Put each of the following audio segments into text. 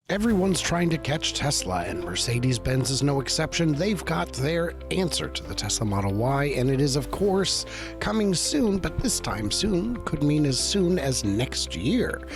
Everyone's trying to catch Tesla, and Mercedes-Benz is no exception. They've got their answer to the Tesla Model Y, and it is, of course, coming soon, but this time soon could mean as soon as next year.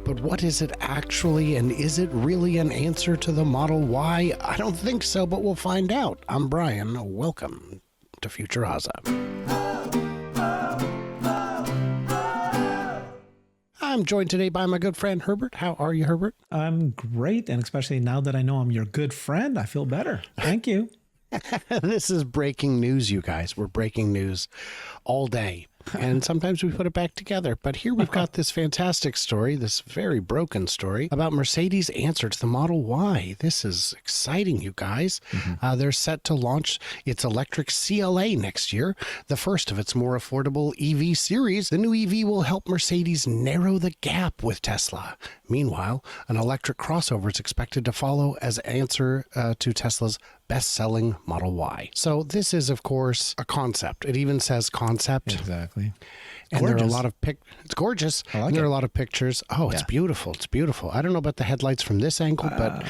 But what is it actually, and is it really an answer to the Model Y? I don't think so, but we'll find out. I'm Brian. Welcome to Future Haza. I'm joined today by my good friend, Herbert. How are you, Herbert? I'm great, and especially now that I know I'm your good friend, I feel better. Thank you. This is breaking news, you guys. We're breaking news all day. And sometimes we put it back together. But here we've got this fantastic story, this very broken story about Mercedes' answer to the Model Y. This is exciting, you guys. They're set to launch its electric CLA next year, the first of its more affordable EV series. The new EV will help Mercedes narrow the gap with Tesla. Meanwhile, an electric crossover is expected to follow as answer to Tesla's best-selling Model Y. So this is, of course, a concept. It even says concept. Exactly. And Gorgeous. there are a lot of it's gorgeous. I like and there it. are a lot of pictures. Oh, it's beautiful. It's beautiful. I don't know about the headlights from this angle, but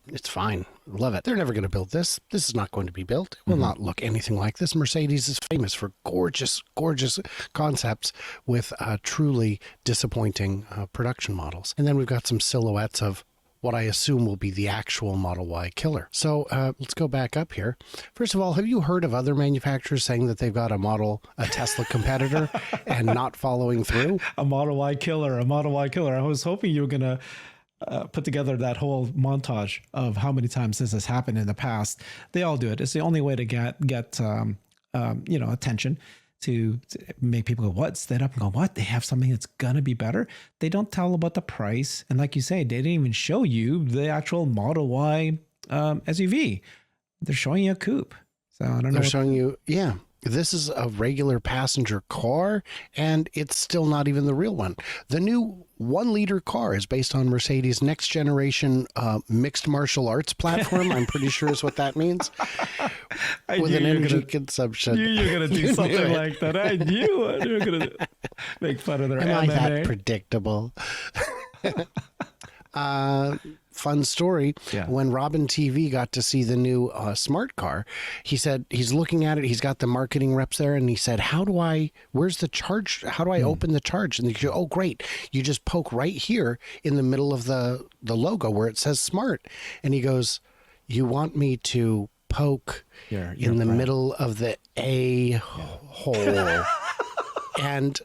it's fine. Love it. They're never going to build this. This is not going to be built. It will not look anything like this. Mercedes is famous for gorgeous, gorgeous concepts with truly disappointing production models. And then we've got some silhouettes of what I assume will be the actual Model Y killer. So let's go back up here. First of all, have you heard of other manufacturers saying that they've got a Tesla competitor and not following through? A Model Y killer, a Model Y killer. I was hoping you were going to put together that whole montage of how many times this has happened in the past. They all do it. It's the only way to get attention. To make people go, what? Stand up and go, what? They have something that's going to be better. They don't tell about the price. And like you say, they didn't even show you the actual Model Y SUV. They're showing you a coupe. So I don't know. They're showing you, this is a regular passenger car, and it's still not even the real one. The new 1-liter car is based on Mercedes' next generation mixed martial arts platform. I'm pretty sure is what that means. With an energy consumption. You're going to do something like that. I knew you were going to make fun of their Am MMA. I that predictable? Fun story. Yeah. When Robin TV got to see the new smart car, he said he's looking at it. He's got the marketing reps there, and he said, where's the charge? How do I open the charge? And they go, oh, great. You just poke right here in the middle of the logo where it says smart. And he goes, you want me to poke in the middle of the hole? And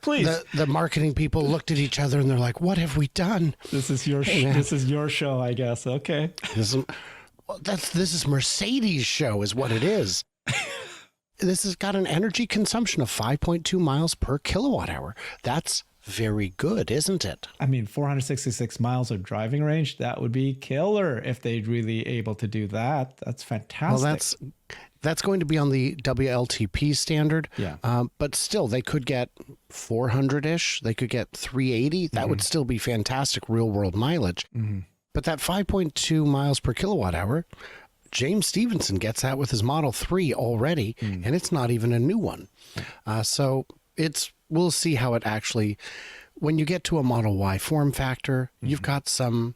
please, the marketing people looked at each other and they're like, "What have we done?" This is your this is your show, I guess. Okay, this is Mercedes' show, is what it is. This has got an energy consumption of 5.2 miles per kilowatt hour. That's very good, isn't it? I mean, 466 miles of driving range. That would be killer if they'd really able to do that. That's fantastic. Well, that's going to be on the WLTP standard. Yeah. But still, they could get 400-ish. They could get 380. That would still be fantastic real-world mileage. But that 5.2 miles per kilowatt hour, James Stevenson gets that with his Model 3 already, and it's not even a new one. So we'll see how it actually, when you get to a Model Y form factor, you've got some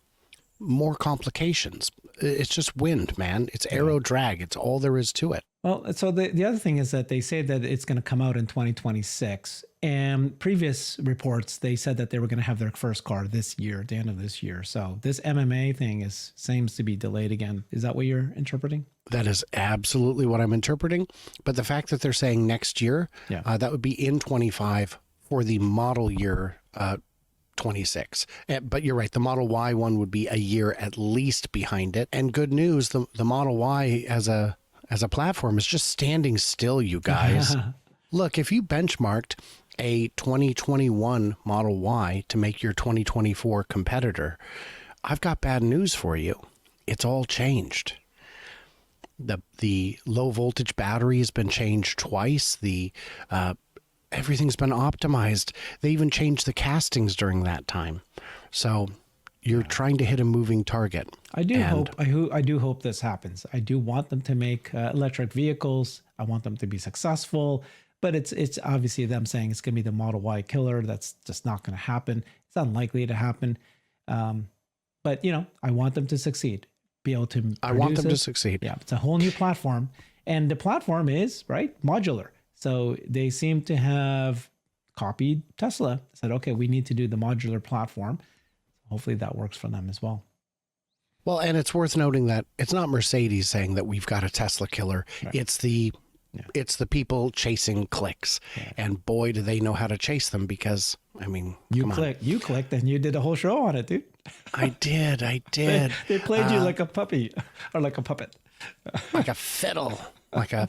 more complications. It's just wind, man. It's aero drag. It's all there is to it. Well, so the other thing is that they say that it's going to come out in 2026. And previous reports, they said that they were going to have their first car this year, at the end of this year. So this MMA thing seems to be delayed again. Is that what you're interpreting? That is absolutely what I'm interpreting. But the fact that they're saying next year, that would be in 25 for the model year 26. But you're right. The Model Y one would be a year at least behind it. And good news, the Model Y as a platform is just standing still, you guys. Look, if you benchmarked a 2021 Model Y to make your 2024 competitor, I've got bad news for you. It's all changed. The low voltage battery has been changed twice. Everything's been optimized. They even changed the castings during that time. So you're trying to hit a moving target. I do hope this happens. I do want them to make electric vehicles. I want them to be successful. But it's obviously them saying it's going to be the Model Y killer. That's just not going to happen. It's unlikely to happen. But, I want them to succeed, be able to I want them to produce it. succeed. Yeah, it's a whole new platform. And the platform is, right, modular. So they seem to have copied Tesla, said, okay, we need to do the modular platform. Hopefully that works for them as well. Well, and it's worth noting that it's not Mercedes saying that we've got a Tesla killer. Right. It's the people chasing clicks. Yeah. And boy, do they know how to chase them, because, I mean, you clicked and you did a whole show on it, dude. I did. They played you like a puppy or like a puppet. Like a fiddle.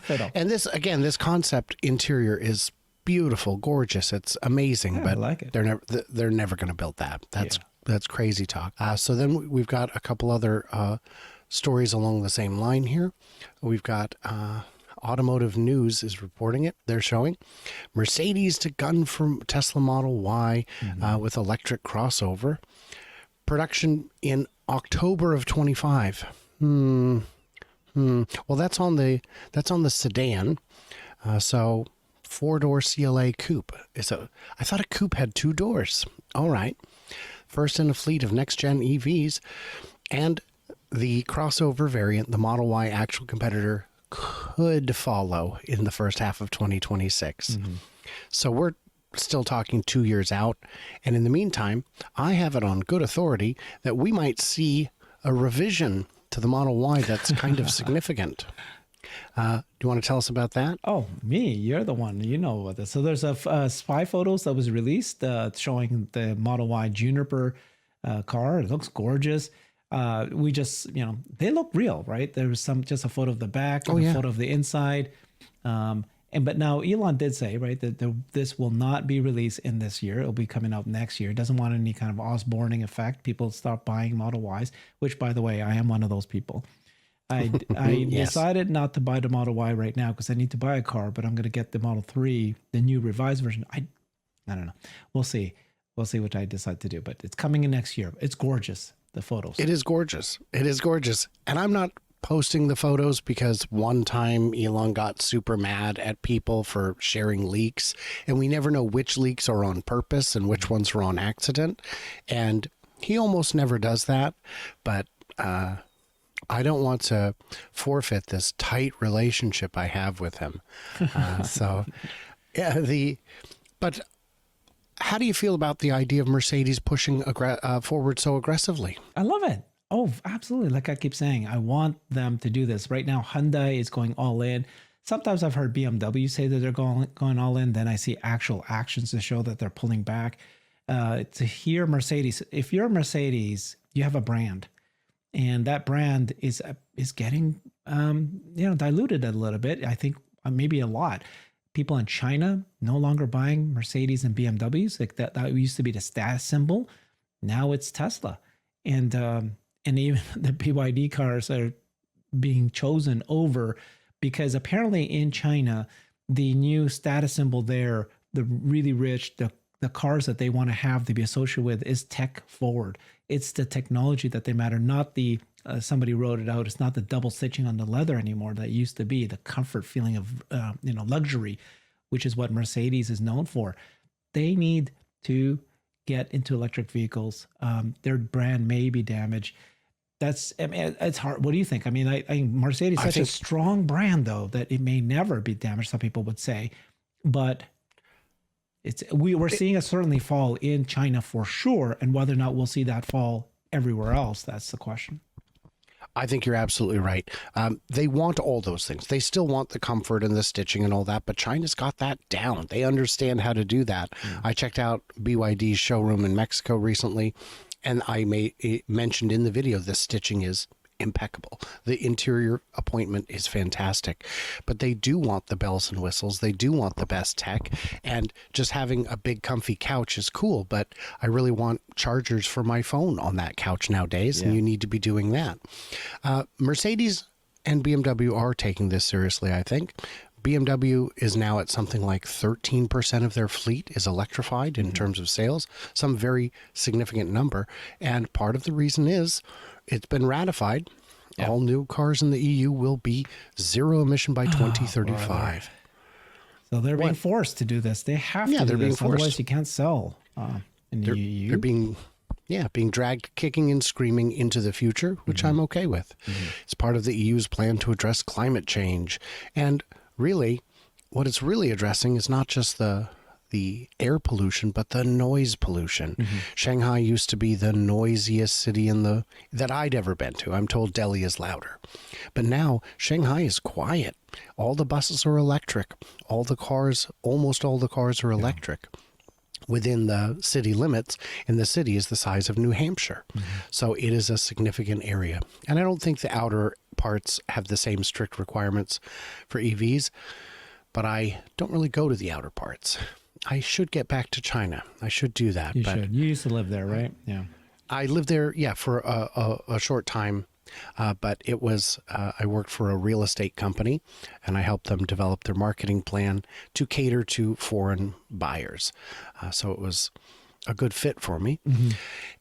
Fiddle. And this concept interior is beautiful, gorgeous. It's amazing, but I like it. They're never going to build that. That's crazy talk. So then we've got a couple other stories along the same line here. We've got Automotive News is reporting it. They're showing Mercedes to gun from Tesla Model Y with electric crossover. Production in October of 25. Well, that's on the sedan. So 4-door CLA coupe. I thought a coupe had 2 doors. All right. First in a fleet of next-gen EVs, and the crossover variant, the Model Y actual competitor, could follow in the first half of 2026. So we're still talking 2 years out. And in the meantime, I have it on good authority that we might see a revision to the Model Y that's kind of significant. Do you want to tell us about that? Oh, me, you're the one, you know about this. So there's a spy photos that was released showing the Model Y Juniper car. It looks gorgeous. We just, they look real, right? There was just a photo of the back and a photo of the inside. But now Elon did say, right, that this will not be released in this year. It'll be coming out next year. It doesn't want any kind of Osborning effect. People stop buying Model Ys, which, by the way, I am one of those people. I decided not to buy the Model Y right now because I need to buy a car, but I'm going to get the Model 3, the new revised version. I don't know. We'll see. We'll see what I decide to do, but it's coming in next year. It's gorgeous, the photos. It is gorgeous. It is gorgeous. And I'm not posting the photos because one time Elon got super mad at people for sharing leaks, and we never know which leaks are on purpose and which ones are on accident. And he almost never does that, but I don't want to forfeit this tight relationship I have with him. But how do you feel about the idea of Mercedes pushing forward so aggressively? I love it. Oh, absolutely. Like I keep saying, I want them to do this. Right now, Hyundai is going all in. Sometimes I've heard BMW say that they're going all in. Then I see actual actions to show that they're pulling back. To hear Mercedes, if you're a Mercedes, you have a brand. And that brand is getting diluted a little bit. I think maybe a lot. People in China no longer buying Mercedes and BMWs. Like that used to be the status symbol. Now it's Tesla, and even the BYD cars are being chosen over because apparently in China the new status symbol there, the really rich, the cars that they want to have to be associated with is tech forward. It's the technology that they matter, not the, somebody wrote it out, it's not the double stitching on the leather anymore that used to be, the comfort feeling of, luxury, which is what Mercedes is known for. They need to get into electric vehicles. Their brand may be damaged. It's hard. What do you think? I mean, Mercedes is such a strong brand, though, that it may never be damaged, some people would say, but we're seeing a certainly fall in China for sure, and whether or not we'll see that fall everywhere else, that's the question. I think you're absolutely right. They want all those things. They still want the comfort and the stitching and all that, but China's got that down. They understand how to do that. I checked out BYD's showroom in Mexico recently, and I mentioned in the video the stitching is impeccable. The interior appointment is fantastic, but they do want the bells and whistles. They do want the best tech, and just having a big comfy couch is cool, but I really want chargers for my phone on that couch nowadays, and you need to be doing that. Mercedes and BMW are taking this seriously, I think. BMW is now at something like 13% of their fleet is electrified in terms of sales, some very significant number. And part of the reason is it's been ratified. Yep. All new cars in the EU will be zero emission by 2035. So they're being forced to do this. They have to do they're this. being forced. Otherwise you can't sell in the EU. They're being being dragged kicking and screaming into the future, which I'm okay with. It's part of the EU's plan to address climate change. And really, what it's really addressing is not just the air pollution, but the noise pollution. Shanghai used to be the noisiest city that I'd ever been to. I'm told Delhi is louder. But now Shanghai is quiet. All the buses are electric. Almost all the cars are electric. Within the city limits, and the city is the size of New Hampshire. So it is a significant area. And I don't think the outer parts have the same strict requirements for EVs, but I don't really go to the outer parts. I should get back to China. I should do that. You should. You used to live there, right? Yeah. I lived there, for a short time. But it was, I worked for a real estate company, and I helped them develop their marketing plan to cater to foreign buyers. So it was a good fit for me.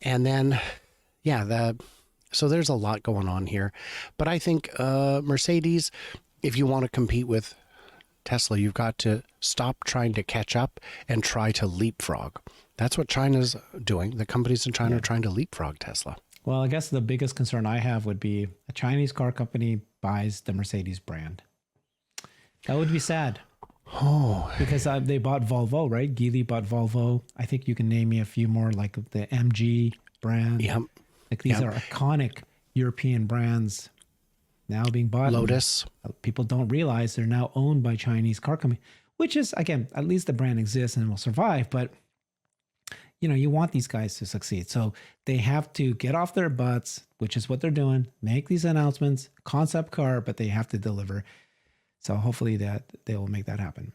And then, so there's a lot going on here. But I think Mercedes, if you want to compete with Tesla, you've got to stop trying to catch up and try to leapfrog. That's what China's doing. The companies in China are trying to leapfrog Tesla. Well, I guess the biggest concern I have would be a Chinese car company buys the Mercedes brand. That would be sad. Oh. Because they bought Volvo, right? Geely bought Volvo. I think you can name me a few more, like the MG brand. Yep. Like these are iconic European brands now being bought. Lotus. People don't realize they're now owned by Chinese car company, which is, again, at least the brand exists and will survive. But you want these guys to succeed. So they have to get off their butts, which is what they're doing, make these announcements, concept car, but they have to deliver. So hopefully that they will make that happen.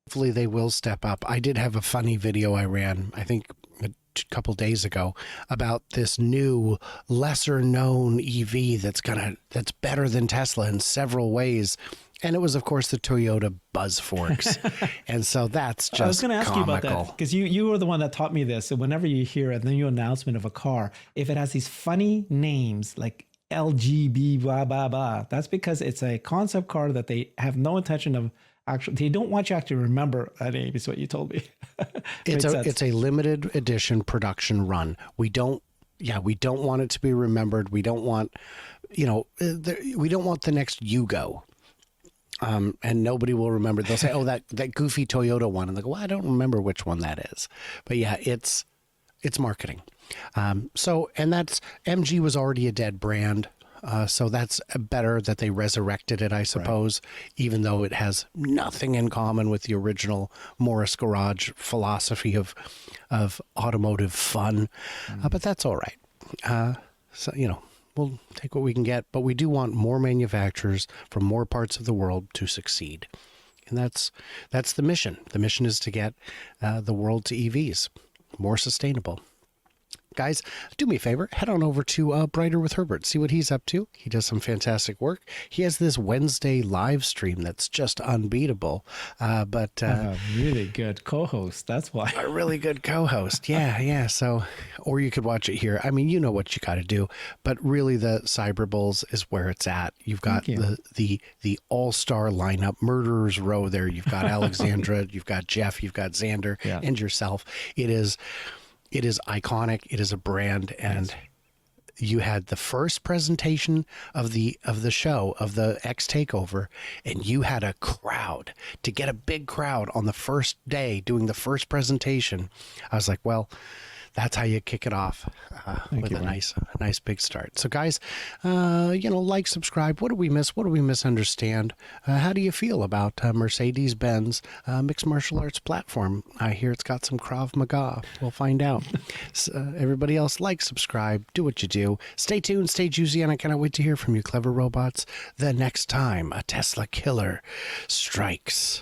Hopefully they will step up. I did have a funny video I ran, I think a couple days ago, about this new lesser known EV that's better than Tesla in several ways. And it was, of course, the Toyota Buzz Forks. And so that's just I was going to ask you about that, because you were the one that taught me this. So whenever you hear a new announcement of a car, if it has these funny names like LGB, blah, blah, blah, that's because it's a concept car that they have no intention of actually, they don't want you to actually remember that name, is what you told me. It's a limited edition production run. We don't want it to be remembered. We don't want, we don't want the next Yugo. And nobody will remember. They'll say, "Oh, that goofy Toyota one," and they go, "Well, I don't remember which one that is." But yeah, it's marketing. And that's MG was already a dead brand, so that's better that they resurrected it, I suppose. Right. Even though it has nothing in common with the original Morris Garage philosophy of automotive fun, but that's all right. So we'll take what we can get, but we do want more manufacturers from more parts of the world to succeed. And that's the mission. The mission is to get the world to EVs, more sustainable. Guys, do me a favor, head on over to Brighter with Herbert, see what he's up to. He does some fantastic work. He has this Wednesday live stream that's just unbeatable. Really good co-host, that's why. A really good co-host, yeah. So, or you could watch it here. I mean, you know what you got to do, but really the Cyber Bulls is where it's at. You've got the all-star lineup, Murderers Row there. You've got Alexandra, you've got Jeff, you've got Xander, and yourself. It is iconic. It is a brand, and you had the first presentation of the show, of the X Takeover, and you had a crowd. To get a big crowd on the first day doing the first presentation, I was like, well, that's how you kick it off with a nice big start. So guys, like, subscribe. What do we miss? What do we misunderstand? How do you feel about Mercedes-Benz mixed martial arts platform? I hear it's got some Krav Maga. We'll find out. So, everybody else, like, subscribe, do what you do. Stay tuned, stay juicy, and I cannot wait to hear from you, clever robots, the next time a Tesla killer strikes.